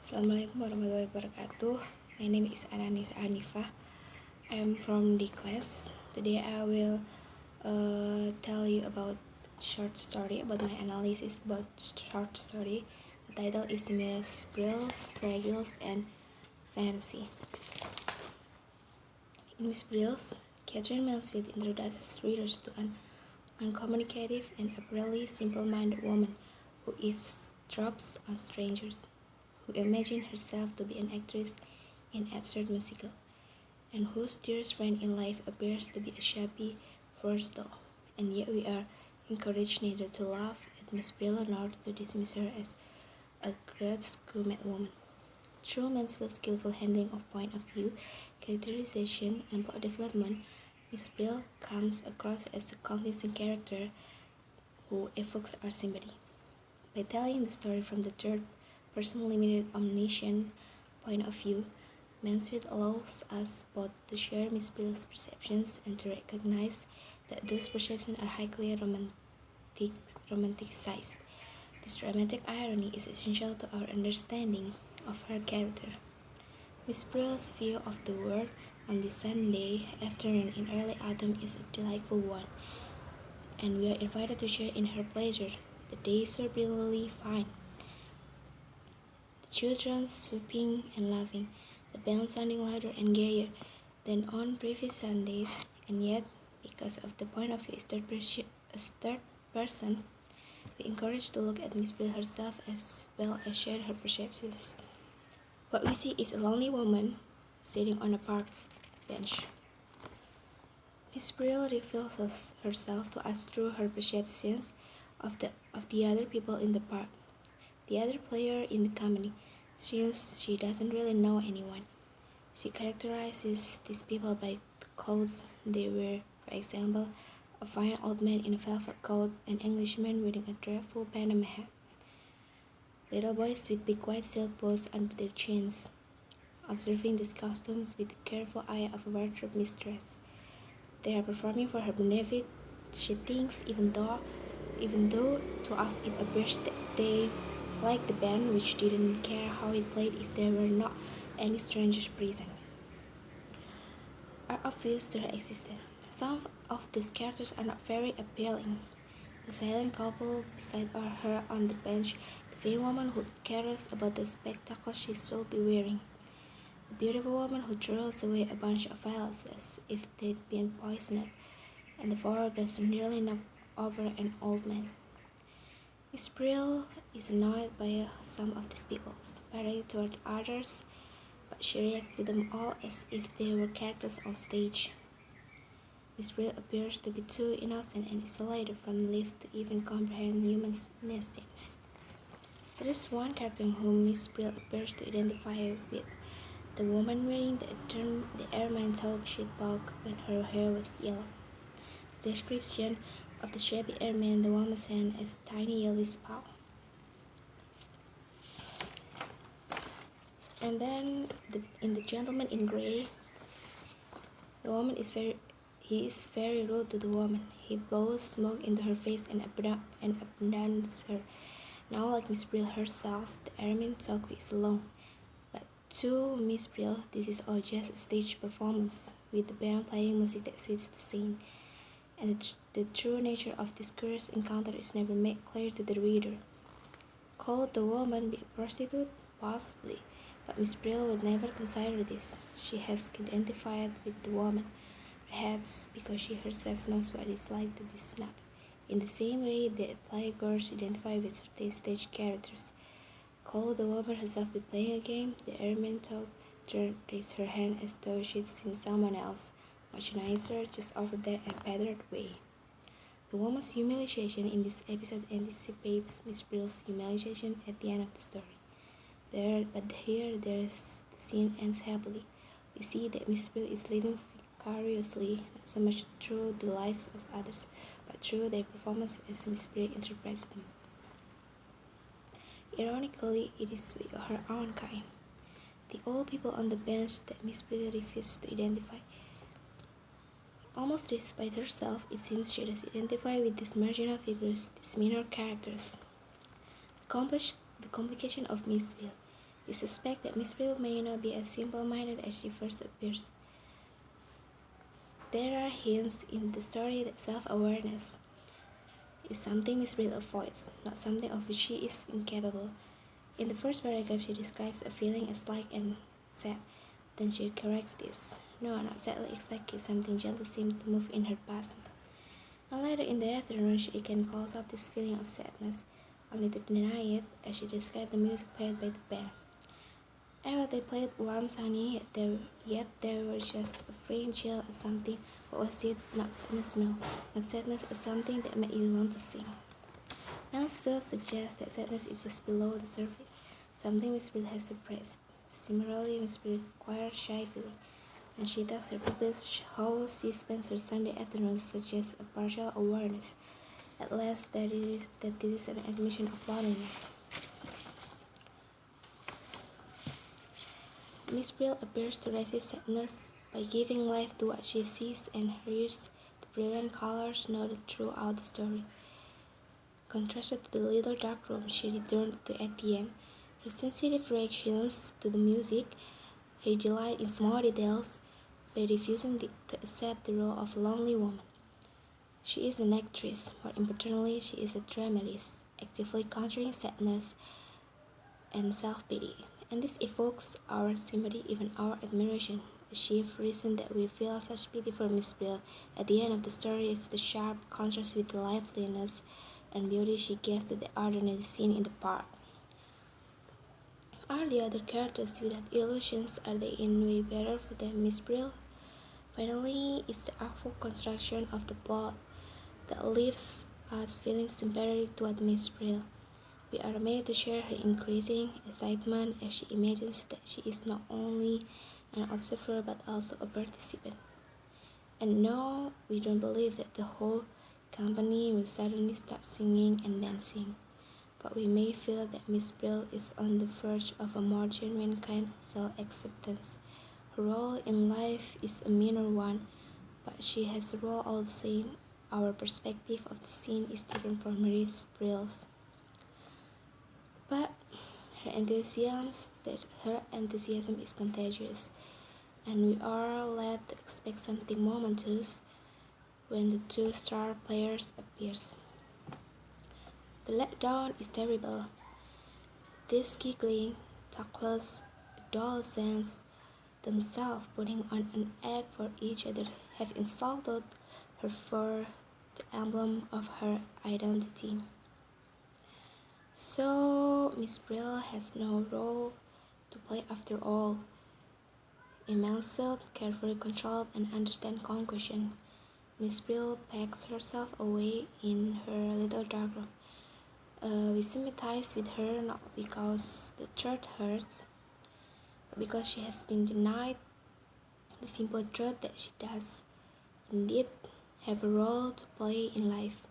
Assalamualaikum warahmatullahi wabarakatuh. My name is Khanifah. I'm from the class. Today I will tell you about short story, about my analysis about short story. The title is Brills, Fragiles, and Fantasy. In Miss Brills, Catherine Mansfield introduces readers to an uncommunicative and apparently simple-minded woman who eavesdrops on strangers, who imagines herself to be an actress in absurd musical, and whose dearest friend in life appears to be a shabby first doll. And yet we are encouraged neither to laugh at Miss Brill nor to dismiss her as a great schoolmate woman. Through Mansfield's skillful handling of point of view, characterization, and plot development, Miss Brill comes across as a convincing character who evokes our sympathy. By telling the story from the third-person limited omniscient point of view, Mansfield allows us both to share Miss Brill's perceptions and to recognize that those perceptions are highly romanticized. This dramatic irony is essential to our understanding of her character. Miss Brill's view of the world on this Sunday afternoon in early autumn is a delightful one, and we are invited to share in her pleasure. The day is so brilliantly fine. The children swooping and laughing, the band sounding louder and gayer than on previous Sundays, and yet, because of the point of view is third person, we encourage to look at Miss Brill herself as well as share her perceptions. What we see is a lonely woman sitting on a park bench. Miss Brill reveals herself to us through her perceptions of the other people in the park, the other player in the company, since she doesn't really know anyone. She characterizes these people by the clothes they wear, for example, a fine old man in a velvet coat, an Englishman wearing a dreadful Panama hat, little boys with big white silk bows under their chins, observing these costumes with the careful eye of a wardrobe mistress. They are performing for her benefit, she thinks, even though to us it appears that they, like the band, which didn't care how it played if there were not any strangers present, are obvious to her existence. Some of these characters are not very appealing. The silent couple beside her on the bench, the vain woman who cares about the spectacle she should be wearing, the beautiful woman who throws away a bunch of violets as if they'd been poisoned, and the forerunners who nearly knock over an old man. Miss Brill is annoyed by some of these people, partly toward others, but she reacts to them all as if they were characters on stage. Miss Brill appears to be too innocent and isolated from life to even comprehend human nastiness. There is one character whom Miss Brill appears to identify with, the woman wearing the airman toque she'd bought when her hair was yellow. The description of the shabby airman the woman sent as a tiny yellow paw. And then in The Gentleman in Grey, he is very rude to the woman. He blows smoke into her face and abandons her. Now, like Miss Brill herself, the airman talk is alone. But to Miss Brill, this is all just a stage performance, with the band playing music that suits the scene. And the true nature of this curious encounter is never made clear to the reader. Could the woman be a prostitute? Possibly, but Miss Brill would never consider this. She has identified with the woman, perhaps because she herself knows what it's like to be snubbed, in the same way that playgirls identify with certain stage characters. Could the woman herself be playing a game? The airman raised her hand as though she'd seen someone else, much nicer, just over there and better way. The woman's humiliation in this episode anticipates Miss Brill's humiliation at the end of the story. But here the scene ends happily. We see that Miss Brill is living vicariously, not so much through the lives of others, but through their performance as Miss Brill interprets them. Ironically, it is with her own kind, the old people on the bench, that Miss Brill refuses to identify. Almost despite herself, it seems she does identify with these marginal figures, these minor characters. The complication of Miss Brill We suspect that Miss Brill may not be as simple-minded as she first appears. There are hints in the story that self-awareness is something Miss Brill avoids, not something of which she is incapable. In the first paragraph, she describes a feeling as like and sad. Then she corrects this. No, not sadly, it's like something gentle seemed to move in her past. And later in the afternoon, she again calls out this feeling of sadness, only to deny it as she described the music played by the band. And while they played warm, sunny, yet there was just a faint chill as something. What was it? Not sadness, no. Not sadness as something that made you want to sing. Mansfield suggests that sadness is just below the surface, something Miss Brill has suppressed. Similarly, Miss Brill acquired shy feeling, and she tells her pupils how she spends her Sunday afternoons suggests a partial awareness, at last, that this is an admission of loneliness. Miss Brill appears to resist sadness by giving life to what she sees and hears, the brilliant colors noted throughout the story. Contrasted to the little dark room she returned to at the end, her sensitive reactions to the music, her delight in small details, by refusing to accept the role of a lonely woman. She is an actress, more importantly, she is a dramatist, actively conjuring sadness and self-pity, and this evokes our sympathy, even our admiration. The chief reason that we feel such pity for Miss Brill at the end of the story is the sharp contrast with the liveliness and beauty she gave to the ordinary scene in the park. Are the other characters without illusions? Are they in way better than Miss Brill? Finally, it's the artful construction of the plot that leaves us feeling sympathy toward Miss Brill. We are made to share her increasing excitement as she imagines that she is not only an observer but also a participant. And no, we don't believe that the whole company will suddenly start singing and dancing, but we may feel that Miss Brill is on the verge of a more genuine kind of self-acceptance. Her role in life is a minor one, but she has a role all the same. Our perspective of the scene is different from Miss Brill's. But her enthusiasm is contagious, and we are led to expect something momentous when the two star players appears. The letdown is terrible. These giggling, tactless adolescents, themselves putting on an act for each other, have insulted her for the emblem of her identity. So Miss Brill has no role to play after all. In Mansfield, carefully controlled and understand conclusion, Miss Brill packs herself away in her little dark room. We sympathize with her not because the truth hurts, but because she has been denied the simple truth that she does indeed have a role to play in life.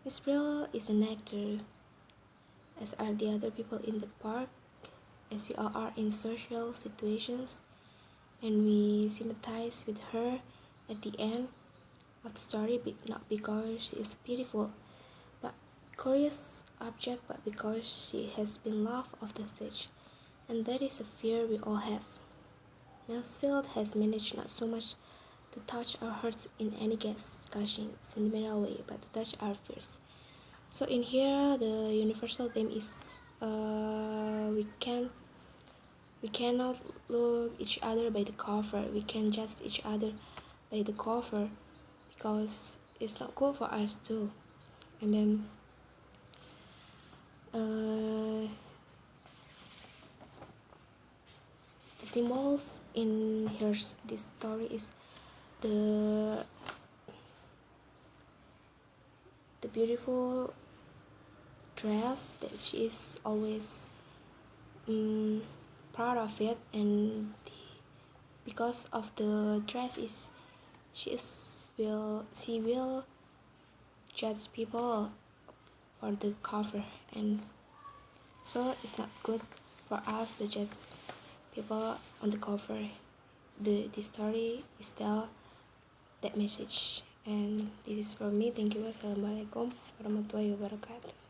Miss Brill is an actor, as are the other people in the park, as we all are in social situations, and we sympathize with her at the end of the story, not because she is beautiful, but curious object, but because she has been loved off the stage, and that is a fear we all have. Mansfield has managed not so much to touch our hearts in any gushing, sentimental way, but to touch our fears. So in here, the universal theme is we cannot look each other by the cover. We can judge each other by the cover because it's not good for us too. And then the symbols in here this story is the beautiful dress that she is always proud of it, and because of the dress is she will judge people for the cover, and so it's not good for us to judge people on the cover. The story is tell that message, and this is for me. Thank you. Wassalamualaikum warahmatullahi wabarakatuh.